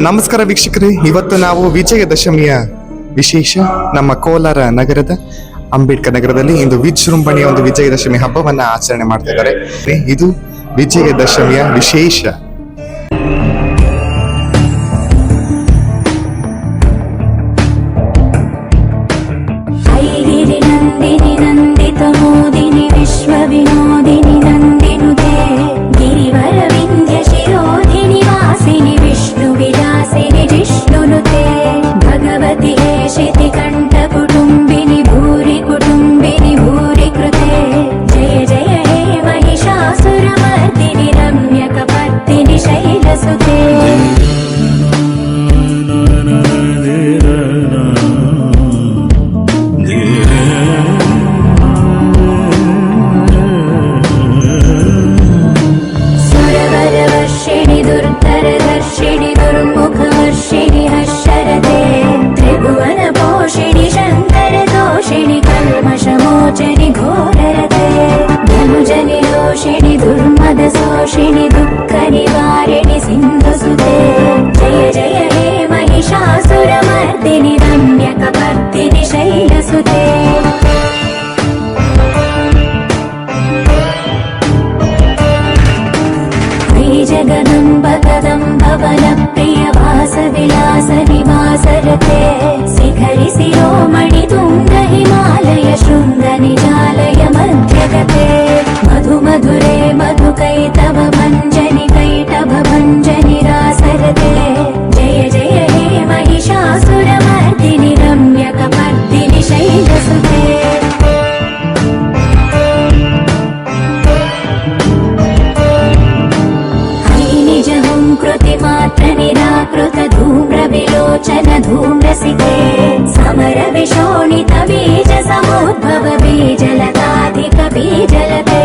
ನಮಸ್ಕಾರ ವೀಕ್ಷಕರೇ, ಇವತ್ತು ನಾವು ವಿಜಯದಶಮಿಯ ವಿಶೇಷ ನಮ್ಮ ಕೋಲಾರ ನಗರದ ಅಂಬೇಡ್ಕರ್ ನಗರದಲ್ಲಿ ಇಂದು ವಿಜೃಂಭಣೆಯ ಒಂದು ವಿಜಯದಶಮಿ ಹಬ್ಬವನ್ನ ಆಚರಣೆ ಮಾಡ್ತಾ ಇದ್ದಾರೆ. ಇದು ವಿಜಯದಶಮಿಯ ವಿಶೇಷ. ವಿನೋದಿನಿ ನಂದಿನುತೆ ಗಿರಿವರ ವಿಂಧ್ಯ ಶಿರೋಧಿನಿ ವಾಸಿನಿ ವಿಷ್ಣು ವಿಲಾಸಿನಿ ಜಿಷ್ಣುನುತೆ ಭಗವತಿ ಹೇಷಿತಿ ಕಂಠ ಕುಟುಂಬಿನಿ ಭೂರಿ ಕುಟುಂಬಿನಿ ಭೂರಿ ಕೃತೆ ಜಯ ಜಯ ಹೇ ಮಹಿಷಾಸುರ ಮರ್ದಿನಿ ರಮ್ಯಕ ಪರ್ದಿನಿ ಶೈಲಸುತೆ ದುರ್ಧರದರ್ಶಿಣಿ ದುರ್ಮುಖವರ್ಷಿಣಿ ಹರ್ಷರತೆ ತ್ರಿಭುವನ ಪೋಷಿಣಿ ಶಂಕರ ದೋಷಿಣಿ ಕಲ್ಮಷಮೋಚನಿ ಘೋರರತೆ ಧನುಜನಿ ರೋಷಿಣಿ ದುರ್ಮದ ಶೋಷಿಣಿ ದುಃಖ ನಿವಾರಿಣಿ ಸಿಂಧುಸುತೆ ಜಯ ಜಯ ಹೇ ಮಹಿಷಾಸುರ ಮರ್ದಿನಿ ರಮ್ಯಕ ಪರ್ದಿನಿ ಶೈಲಸುತೆ ಜಗದಂಬ ಕದಂಬ ವನ ಪ್ರಿಯ ವಾಸ ವಿಲಾಸ ನಿವಾಸರತೆ ಶಿಖರಿ ಶಿರೋಮಣಿ ತುಂಗ ಹಿಮಾಲಯ ಶೃಂಗ ನಿಜಾಲಯ ಮಧ್ಯಗತೆ ಮಧು ಮಧುರೆ ಮಧು ಕೈತವ ಭಂಜನಿ ಕೈಟಭ ಭಂಜನಿ ರಾಸರತೆ ಜಯ ಜಯ ಹೇ ಮಹಿಷಾಸುರ ಮರ್ದಿನಿ ರಮ್ಯಕ ಪರ್ದಿನಿ ಶೈಲಸುತೆ ಕೃತಿ ಮಾತ್ರ ನಿರಾಕೃತ ಧೂಮ್ರ ವಿಲೋಚನ ಧೂಮ್ರಸಿಕೆ ಸಮರ ವಿಶೋಣಿತ ಬೀಜ ಸಮೋದ್ಭವ ಬೀಜಲತಾಧಿಕ ಬೀಜಲತೆ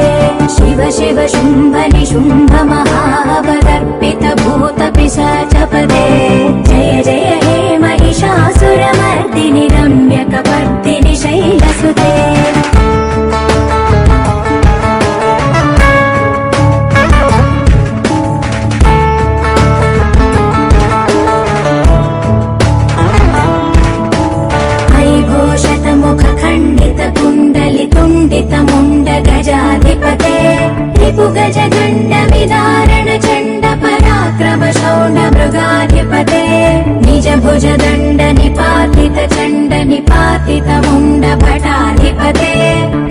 ಶಿವ ಶಿವ ಶುಂಭ ನಿಶುಂಭ ಮಹಾವದರ್ಪಿತ ಭೂತ ಪಿಶಾಚ ಪದೇ ಜಯ ಜಯ ಹೇ ಮಹಿಷಾಸುರ ಮರ್ದಿನಿ ರಮ್ಯಕ ಪರ್ದಿನಿ ಶೈಲಸುತೆ ತುಂಡಿತ ಮುಂಡ ಗಜಾಧಿಪತೆ ರಿಪು ಗಜ ಗಂಡ ವಿದಾರಣ ಚಂಡ ಪರಾಕ್ರಮ ಶೌಂಡ ಮೃಗಾಧಿಪತೆ ನಿಜ ಭುಜ ದಂಡ ನಿಪಾತಿತ ಚಂಡ ನಿಪಾತಿತ ಮುಂಡ ಭಟಾಧಿಪತೆ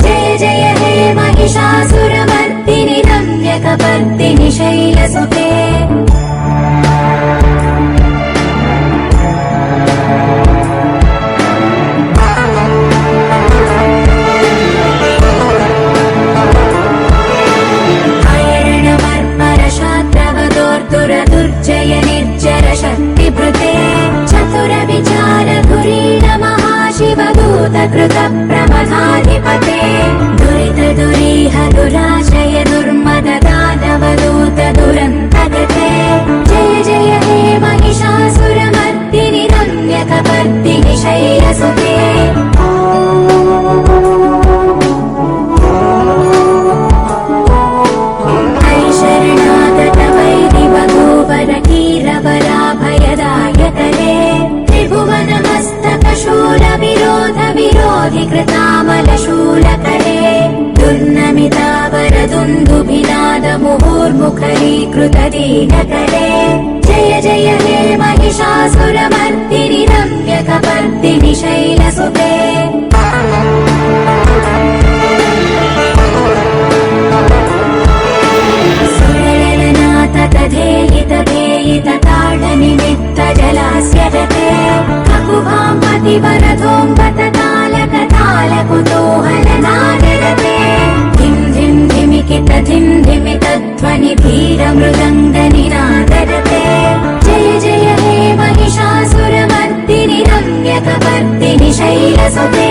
ಜಯ ಜಯ ಹೇ ಮಹಿಷಾಸುರ ಮರ್ದಿನಿ ರಮ್ಯಕ ಪರ್ದಿನಿ ಶೈಲಸುತೆ ದುರ್ಜಯ ನಿರ್ಜರ ಶಕ್ತಿ ಭೃತೆ ಚತುರ ವಿಚಾರ ಧುರೀಣ ಮಹಾಶಿವದೂತ ಕೃತ ಪ್ರಮಥಾಧಿಪತೆ ದುರಿತ ದುರೀಹ ದುರಾಶಯ ದುರ್ಮದ ದಾನವದೂತ ದುರಂತಗತೆ ಜಯ ಜಯ ಹೇ ಮಹಿಷಾಸುರ ಮರ್ದಿನಿ ರಮ್ಯಕ ಪರ್ದಿನಿ ಶೈಲಸುತೆ ಭಯದಾಯಕರೆ ತ್ರಿಭುವನ ಮಸ್ತಕ ಶೂಲ ವಿರೋಧ ವಿರೋಧಿ ಕೃತಾಮಲ ಶೂಲಕರೆ ದುರ್ನಮಿತಾವರ ದುಂದುಭಿನಾದ ಮುಹುರ್ಮುಖರೀಕೃತ ದೀನಕರೆ ಜಯ ಜಯ ಹೇ ಮಹಿಷಾಸುರ ಮರ್ದಿನಿ ರಮ್ಯಕ ಪರ್ದಿನಿ ಶೈಲಸುತೆ ತಥೇಯಿತ ಧೇಯಿತ ತಾಡ ನಿಮಿತ್ತ ಜಲಾಸ್ಯರತೆ ಕಕುಭಾಂ ಪತಿವರಧೋಂಬತ ತಾಲಕ ತಾಲ ಕುತೂಹಲ ನಾದರತೆ ಧಿಂ ಧಿಂ ಧಿಮಿಕಿತ ಧಿಂ ಧಿಮಿತ ಧ್ವನಿ ಧೀರ ಮೃದಂಗ ನಿನಾದರತೆ ಜಯ ಜಯ ಹೇ ಮಹಿಷಾಸುರ ಮರ್ದಿನಿ ರಮ್ಯಕ ಪರ್ದಿನಿ ಶೈಲಸುತೆ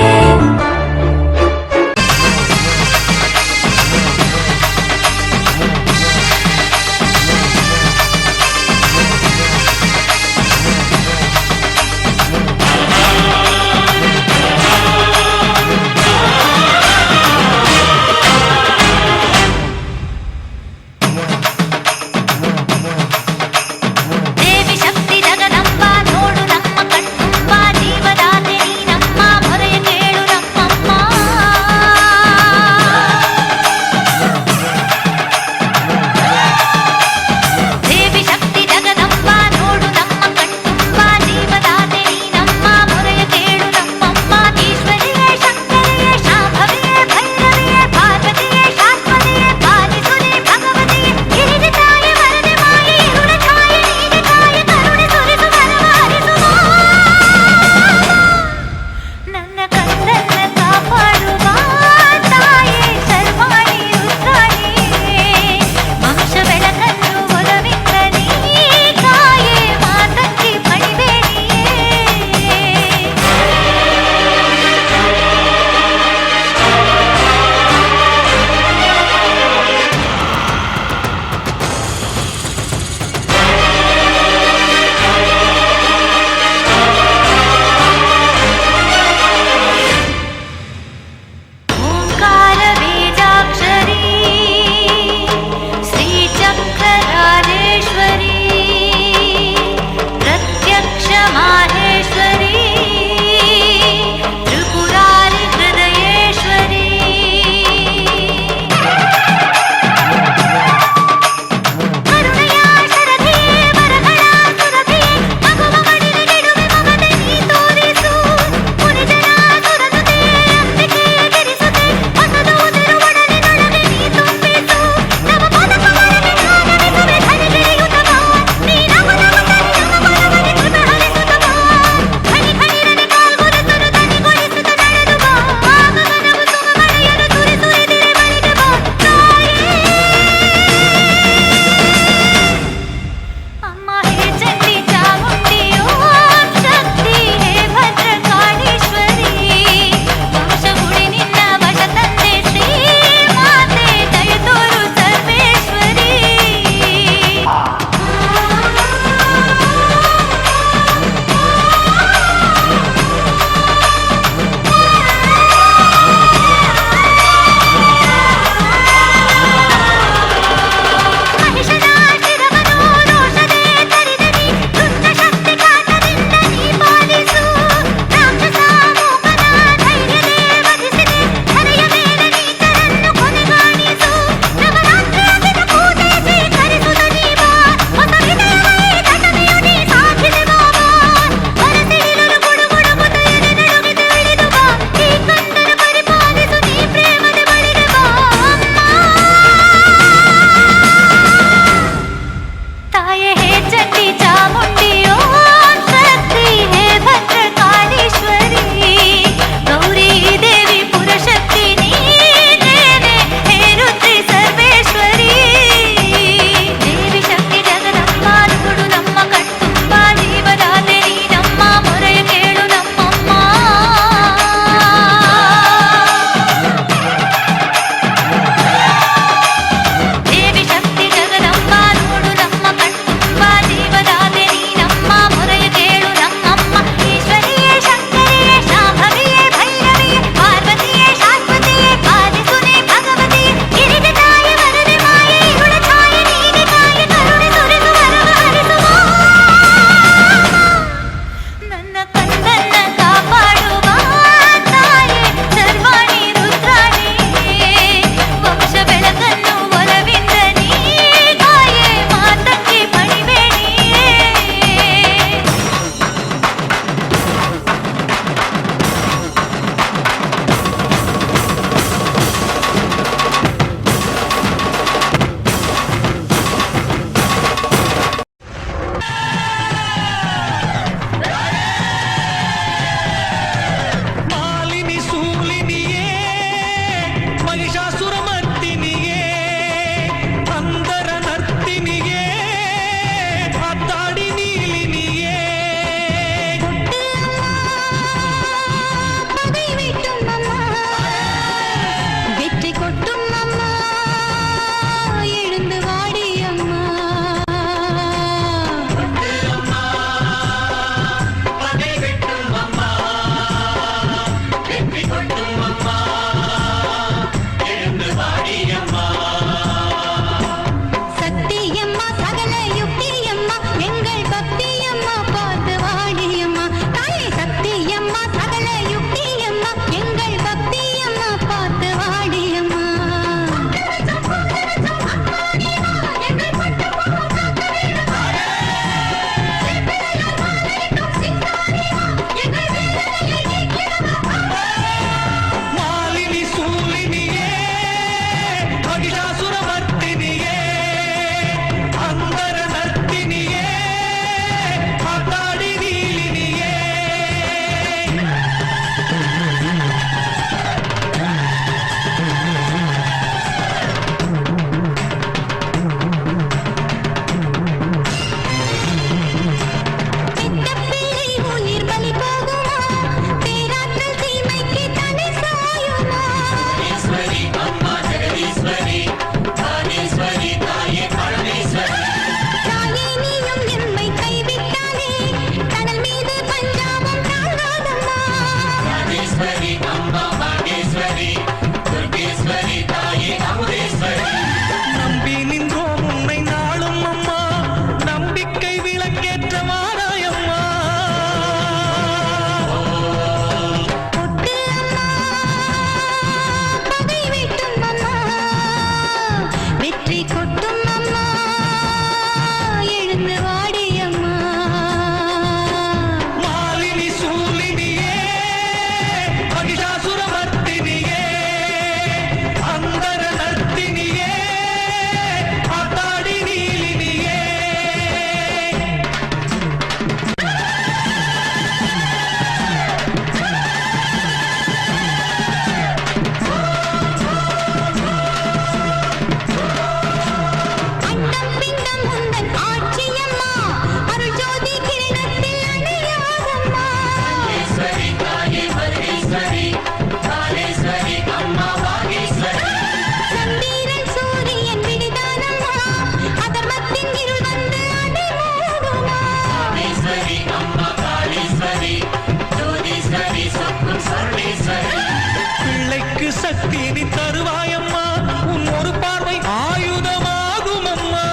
பிள்ளைக்கு சக்தி நீ தருவாயம்மா, உன் ஒரு பார்வை ஆயுதமாகும் அம்மா.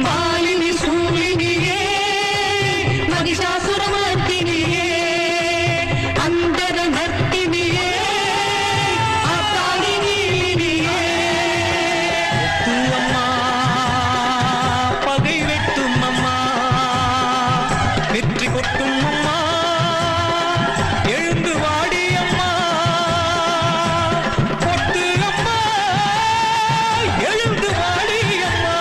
மாலினி சூலினியே, மகிஷாசுரமர்த்தினியே, அந்தர நர்த்தினியே, ஆத்தாளி நீலினியே. அம்மா பகை வெட்டும் அம்மா, வெற்றி கொட்டும் அம்மா, எழுந்து வாடி அம்மா, கொட்டு அம்மா, எழுந்து வாடி அம்மா.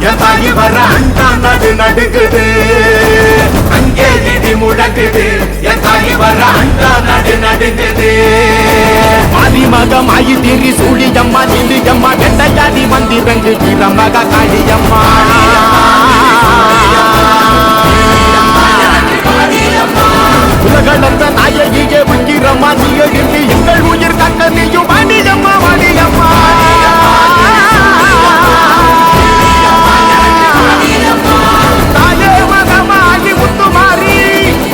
என் தாயி வர அண்டா நடு நடுக்குது, அங்கே இடி முழங்குது. என் தாயி வர அண்டா நடு நடுங்குது. ஆதிமகமாயி திரி சூழியம்மா நிலியம்மா கெண்டையாதி மந்திரங்கு வீரமக காளியம்மா. உலகளந்த நாயகியே உயிரம்மா நீ எழுந்து எங்கள் உயிர் கக்க நீயும் வாணியம்மா வாணியம்மா. தாயே மகமாகி முத்துமாரி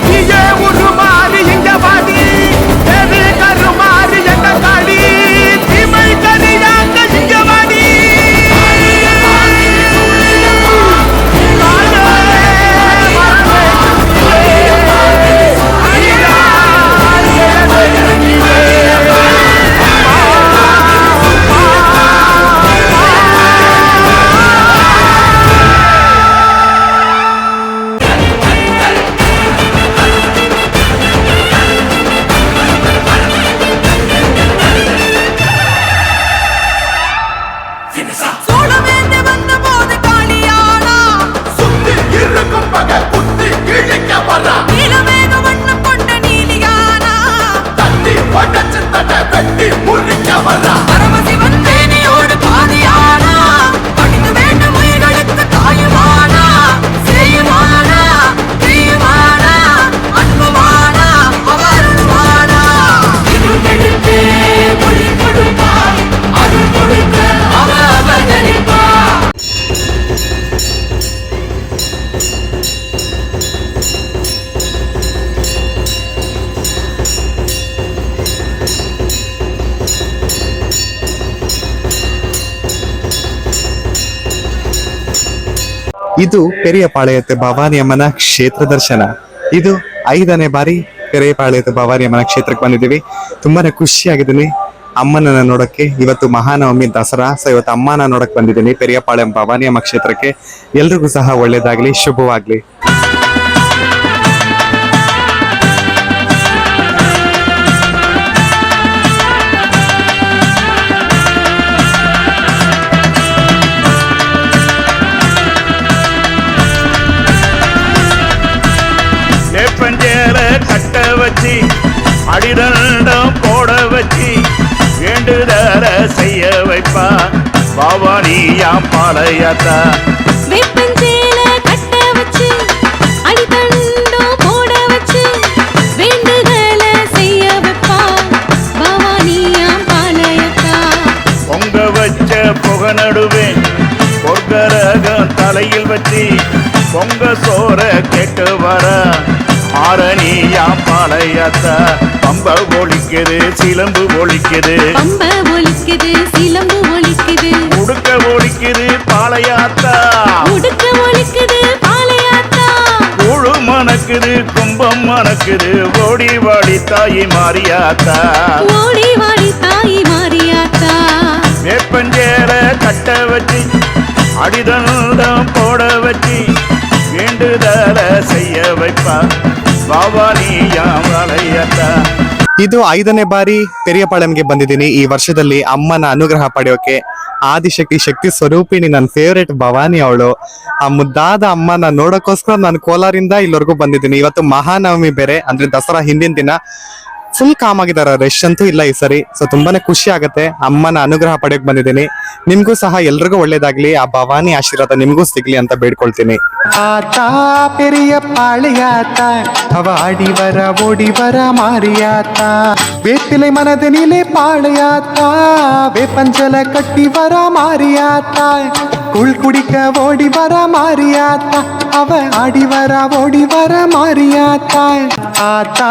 நீயே உருமாறி இங்க பாடி தேவி கருமாறி எங்க காடி தீமை கரியாங்க இங்க வாடி. ಇದು ಪೆರಿಯಪಾಳ್ಯದ ಭವಾನಿ ಅಮ್ಮನ ಕ್ಷೇತ್ರ ದರ್ಶನ. ಇದು 5ನೇ ಬಾರಿ ಪೆರಿಯಪಾಳ್ಯದ ಭವಾನಿ ಅಮ್ಮನ ಕ್ಷೇತ್ರಕ್ಕೆ ಬಂದಿದ್ದೀವಿ. ತುಂಬಾನೇ ಖುಷಿಯಾಗಿದ್ದೀನಿ. ಅಮ್ಮನನ್ನ ನೋಡಕ್ಕೆ. ಇವತ್ತು ಮಹಾನವಮಿ ದಸರಾ, ಸೊ ಇವತ್ತು ಅಮ್ಮನ ನೋಡಕ್ ಬಂದಿದ್ದೀನಿ ಪೆರಿಯಪಾಳ್ಯಂ ಭವಾನಿ ಅಮ್ಮ ಕ್ಷೇತ್ರಕ್ಕೆ. ಎಲ್ರಿಗೂ ಸಹ ಒಳ್ಳೇದಾಗ್ಲಿ, ಶುಭವಾಗ್ಲಿ. வேப்பஞ்சேல கட்ட வச்சு அடிதண்டம் போட வச்சு வேண்டுதல செய்ய வைப்பா பவானியாம் பாளையத்தா. வேப்பஞ்சேல கட்ட வச்சு அடிதண்டம் போட வச்சு வேண்டுதல செய்ய வைப்பா பவானியாம் பாளையத்தா. பொங்க வச்ச புக நடுவேன் பொற்கரகம் தலையில் வச்சு பொங்க சோற கேட்டு வர ஆரணியாம் பாளையத்தா. பம்ப ஒலிக்குது சிலம்பு ஒலிக்குது, பம்ப ஒலிக்குது சிலம்பு ஒலிக்குது, உடுக்க ஒலிக்குது பாளையாத்தா. உடுக்க ஒலிக்குது பாளையாத்தா. கூழு மணக்குது கும்பம் மணக்குது ஓடி வாடி தாயி மாரியாத்தா. ஓடி வாடி தாய் மாரியாத்தா. வேப்பஞ்சேல கட்ட வச்சு அடிதண்டம் போட வச்சு வேண்டுதல செய்ய வைப்பா பவானியாம் பாளையத்தா. ಇದು 5ನೇ ಬಾರಿ ಪೆರಿಯಪಾಳ್ಯಂಗೆ ಬಂದಿದ್ದೀನಿ. ಈ ವರ್ಷದಲ್ಲಿ ಅಮ್ಮನ ಅನುಗ್ರಹ ಪಡೆಯೋಕೆ. ಆದಿಶಕ್ತಿ ಶಕ್ತಿ ಸ್ವರೂಪಿಣಿ, ನನ್ನ ಫೇವ್ರೇಟ್ ಭವಾನಿ ಅವಳು. ಆ ಮುದ್ದಾದ ಅಮ್ಮನ ನೋಡೋಕ್ಕೋಸ್ಕರ ನಾನು ಕೋಲಾರಿಂದ ಇಲ್ಲಿವರೆಗೂ ಬಂದಿದ್ದೀನಿ. ಇವತ್ತು ಮಹಾನವಮಿ ಬೇರೆ, ಅಂದ್ರೆ ದಸರಾ ಹಿಂದಿನ ದಿನ. ಫುಲ್ ಕಾಮ್ ಆಗಿದ್ದಾರೆ, ರಶ್ ಅಂತೂ ಇಲ್ಲ ಈ ಸರಿ. ಸೊ ತುಂಬಾನೇ ಖುಷಿ ಆಗತ್ತೆ. ಅಮ್ಮನ ಅನುಗ್ರಹ ಪಡೆಯೋಕೆ ಬಂದಿದ್ದೀನಿ. ನಿಮ್ಗೂ ಸಹ ಎಲ್ರಿಗೂ ಒಳ್ಳೇದಾಗ್ಲಿ, ಆ ಭವಾನಿ ಆಶೀರ್ವಾದ ನಿಮ್ಗೂ ಸಿಗ್ಲಿ ಅಂತ ಬೇಡ್ಕೊಳ್ತೀನಿ. ஆத்தா பெரிய பாளையாத்தா, அவ ஆடி வர ஓடி வர மாறியாத்தா. வேப்பிலை மனதினிலே பாளையாத்தா, வேப்பஞ்சல கட்டி வர மாறியாத்தா. கூழ் குடிக்க ஓடி வர மாறியாத்தா, அவ ஆடி வர ஓடி வர மாறியாத்தா. ஆத்தா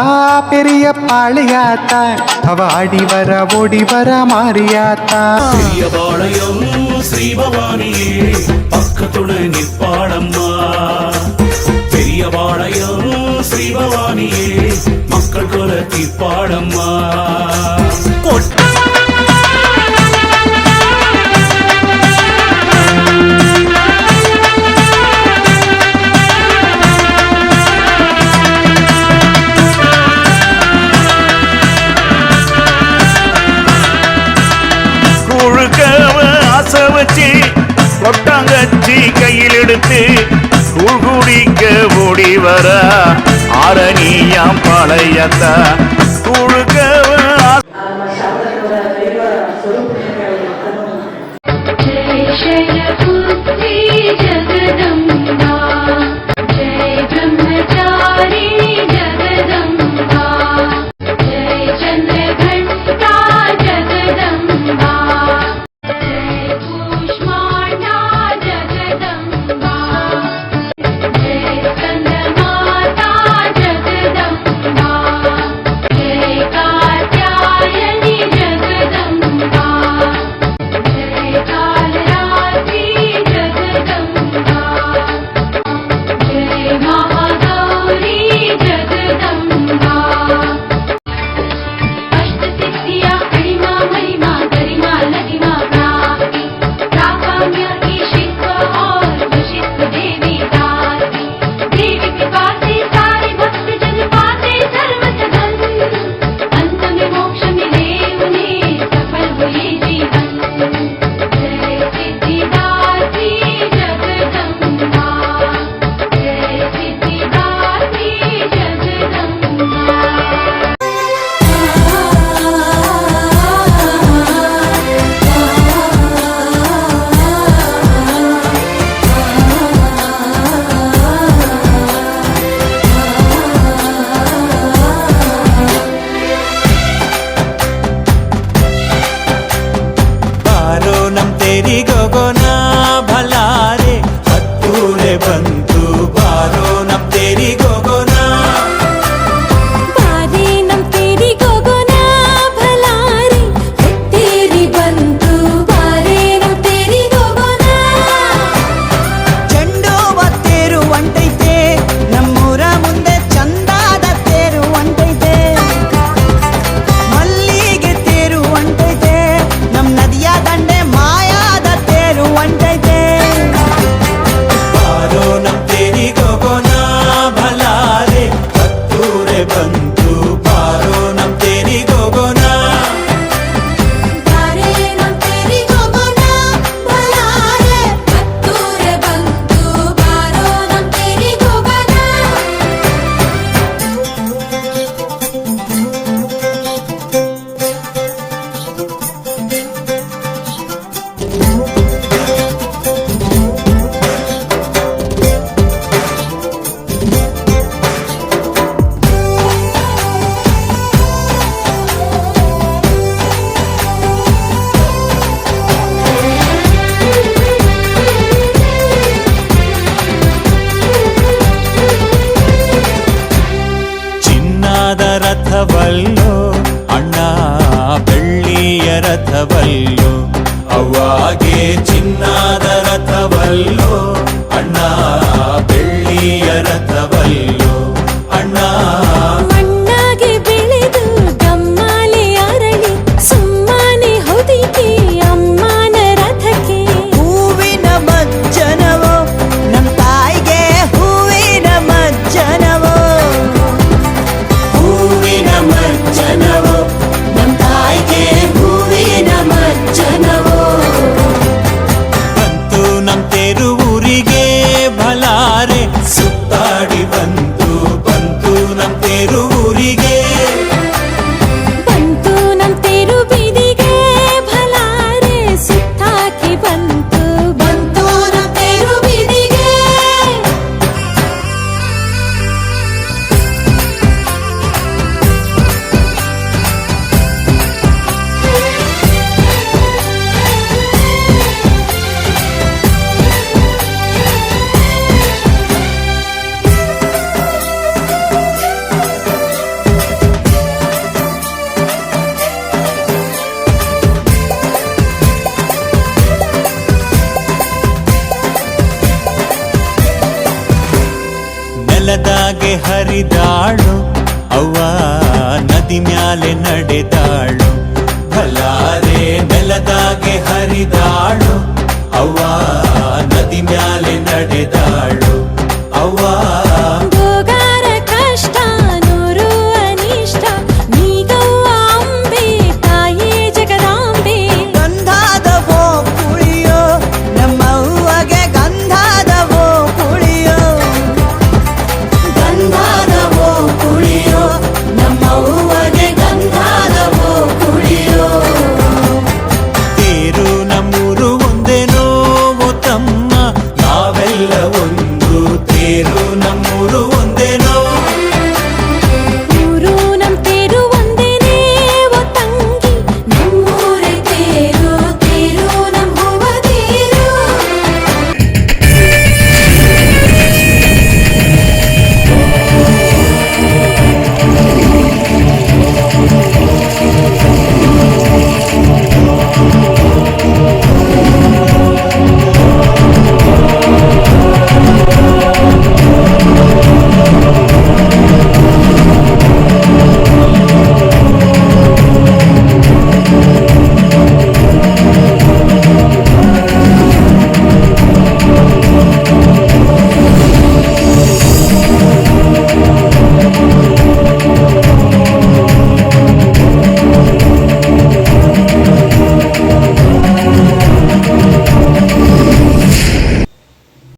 பெரிய பாளையாத்தா, அவ ஆடி வர ஓடி வர மாறியாத்தா. பெரியபாளையம் ஸ்ரீபவானியே பக்கத்துணை நிற்பாடம்மா. பெரியபாளையம் ஸ்ரீபவானியே மக்கள் குல தீர்ப்பாடம்மா. கூழுக்கவ ஆசை வச்சு கொட்டாங்கச்சி கையில் எடுத்து கூழ் குடிக்க ஓடி வர ஆரணியாம் பாளையத்தா. கூழுக்கவ जय शैलपुत्री जगदम्बा, जय ब्रह्मचारी जगदम्बा, जय चन्द्रघण्टा जगदम्बा, जय कूष्माण्डा जगदम्बा, जय स्कन्दमाता जगदम्बा, जय ಐತೆ ಬಾರೋ ನಮ್ ತೇರಿಗೋಗೋಣ ಭಲಾರೆ ಹತ್ತೂರೆ ಬಂತು ಬಾರೋ ನಮ್ ತೇರಿಗೋಗೋಣ ಬಾರೆ ನಮ್ ತೇರಿಗೋಗೋಣ ಬಲಾರೆ ಹತ್ತೂರೆ ಬಂತು ಬಾರೋ ನಮ್ ತೇರಿಗೋಗೋಣ ಚಿನ್ನದ ರಥವಲ್ಲೋ ಅಣ್ಣ ಬೆಳ್ಳಿಯ ರಥವಲ್ಲೋ ಅವಾಗೆ ಚಿನ್ನದ ರಥವಲ್ಲೋ ಅಣ್ಣ ಬೆಳ್ಳಿಯ ರಥವಲ್ಲೋ ಅಣ್ಣ ಮಣ್ಣಾಗೆ ಬೆಳೆದು ಗಮ್ಮಾಲೆ ಅರಳಿ ಸುಮ್ಮನೆ ಹೊದಿಕೆ ಅಮ್ಮನ ರಥಕ್ಕೆ ಹೂವಿನ ಮಜ್ಜನವೋ ನಮ್ ತಾಯಿಗೆ ಹೂವಿನ ಮಜ್ಜನವೋ ಹೂವಿನ ಮಜ್ಜನವೋ ನಮ್ ತಾಯಿಗೆ ಹೂವಿನ ಮಜ್ಜನವೋ ಬಂತು ನಮ್ ತೇರು ಊರಿಗೆ ಭಲಾರೆ ಸುತ್ತಾಡಿ ಬಂತು ನಮ್ ತೇರು ಊರಿಗೆ ಬಂತು ನಮ್ ತೇರು ಬೀದಿಗೆ ಭಲಾರೆ ಸುತ್ತಾಕಿ ಬಂತು ಬಂತು ನಮ್ ತೇರು ಬೀದಿಗೆ ನೆಲದಾಗೆ ಹರಿದಾಳು ಅವ್ವ ನದಿ ಮ್ಯಾಲೆ ನಡೆದಾಳು ಭಲಾರೆ ನೆಲದಾಗೆ ಹರಿದಾಳು ಅವ್ವ ನದಿ ಮ್ಯಾಲೆ ನಡೆದಾಳು